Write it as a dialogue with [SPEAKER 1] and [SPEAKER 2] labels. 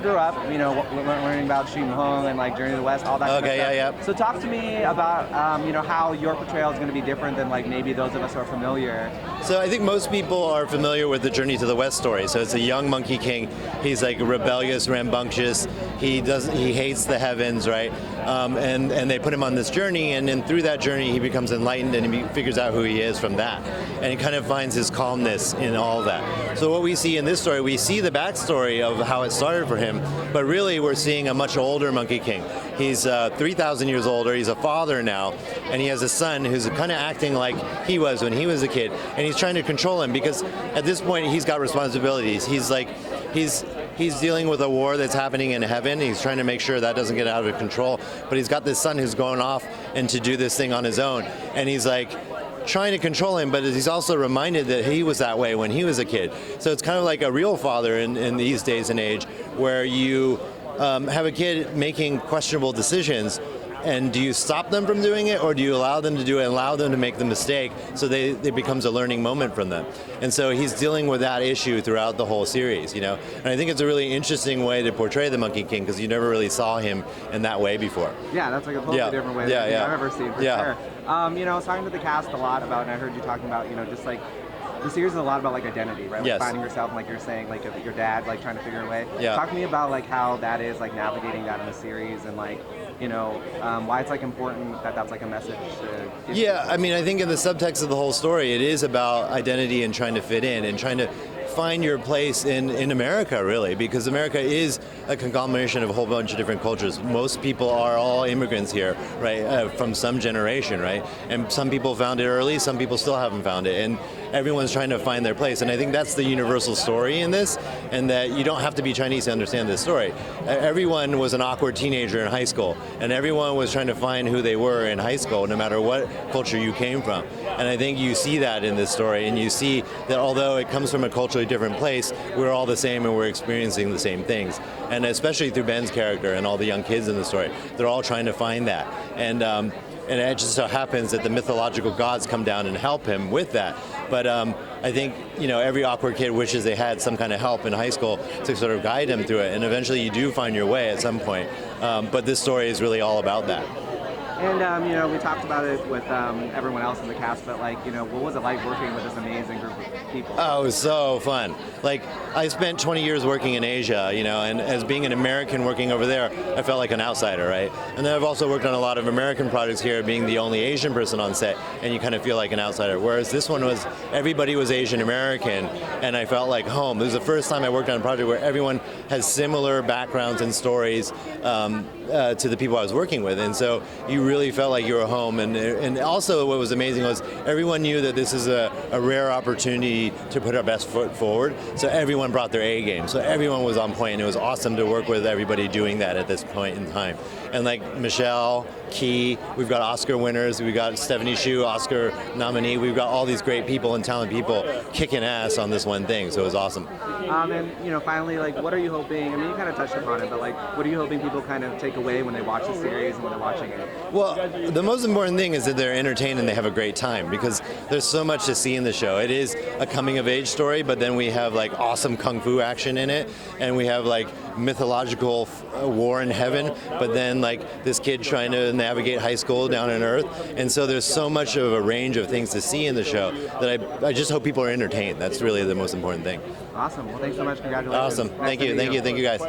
[SPEAKER 1] grew up, learning about Xu Hong and like Journey to the West, all that kind of stuff.
[SPEAKER 2] Yeah.
[SPEAKER 1] So talk to me about, how your portrayal is going to be different than like maybe those of us who are familiar.
[SPEAKER 2] So I think most people are familiar with the Journey to the West story. So it's a young Monkey King. He's like rebellious, rambunctious. He hates the heavens, right? And they put him on this journey, and then through that journey he becomes enlightened and he figures out who he is from that. And he kind of finds his calmness in all of that. So what we see in this story, we see the backstory of how it started for him, but really we're seeing a much older Monkey King. He's 3,000 years older, he's a father now, and he has a son who's kind of acting like he was when he was a kid, and he's trying to control him because at this point he's got responsibilities. He's dealing with a war that's happening in heaven. He's trying to make sure that doesn't get out of control, but he's got this son who's going off and to do this thing on his own, and he's like trying to control him, but he's also reminded that he was that way when he was a kid. So it's kind of like a real father in these days and age, where you have a kid making questionable decisions, and do you stop them from doing it, or do you allow them to do it and allow them to make the mistake so it becomes a learning moment from them? And so he's dealing with that issue throughout the whole series, And I think it's a really interesting way to portray the Monkey King because you never really saw him in that way before.
[SPEAKER 1] Yeah, that's like a totally different way than I've ever seen, for sure. I was talking to the cast a lot about, and I heard you talking about, just like, the series is a lot about like identity, right? Like
[SPEAKER 2] yes.
[SPEAKER 1] Finding yourself, and like you're saying, like your dad, like trying to figure a way.
[SPEAKER 2] Yeah.
[SPEAKER 1] Talk to me about like how that is like navigating that in the series, and like why it's like important that that's like a message to give.
[SPEAKER 2] Yeah, I mean, I think in the subtext of the whole story, it is about identity and trying to fit in and trying to find your place in America, really, because America is a conglomeration of a whole bunch of different cultures. Most people are all immigrants here, right, from some generation, right? And some people found it early, some people still haven't found it, and everyone's trying to find their place. And I think that's the universal story in this, and that you don't have to be Chinese to understand this story. Everyone was an awkward teenager in high school, and everyone was trying to find who they were in high school, no matter what culture you came from. And I think you see that in this story, and you see that although it comes from a culturally different place, we're all the same and we're experiencing the same things. And especially through Ben's character and all the young kids in the story, they're all trying to find that. And it just so happens that the mythological gods come down and help him with that. But I think, every awkward kid wishes they had some kind of help in high school to sort of guide them through it. And eventually you do find your way at some point. But this story is really all about that.
[SPEAKER 1] And, we talked about it with everyone else in the cast, but like, what was it like working with this amazing group of people?
[SPEAKER 2] Oh, it was so fun. Like, I spent 20 years working in Asia, and as being an American working over there, I felt like an outsider, right? And then I've also worked on a lot of American projects here, being the only Asian person on set, and you kind of feel like an outsider. Whereas this one was, everybody was Asian American, and I felt like home. It was the first time I worked on a project where everyone has similar backgrounds and stories to the people I was working with, and so you really felt like you were home. And also what was amazing was everyone knew that this is a rare opportunity to put our best foot forward, so everyone brought their A game, so everyone was on point, and it was awesome to work with everybody doing that at this point in time. And like Michelle, Key, we've got Oscar winners, we've got Stephanie Hsu, Oscar nominee, we've got all these great people and talented people kicking ass on this one thing, so it was awesome.
[SPEAKER 1] And finally, like, what are you hoping, I mean, you kind of touched upon it, but like, what are you hoping people kind of take away when they watch the series and when they're watching it?
[SPEAKER 2] Well, the most important thing is that they're entertained and they have a great time, because there's so much to see in the show. It is a coming of age story, but then we have like awesome kung fu action in it, and we have like mythological war in heaven, but then like this kid trying to navigate high school down on Earth, and so there's so much of a range of things to see in the show that I just hope people are entertained. That's really the most important thing.
[SPEAKER 1] Awesome. Well, thanks so much. Congratulations.
[SPEAKER 2] Awesome. Thank you guys.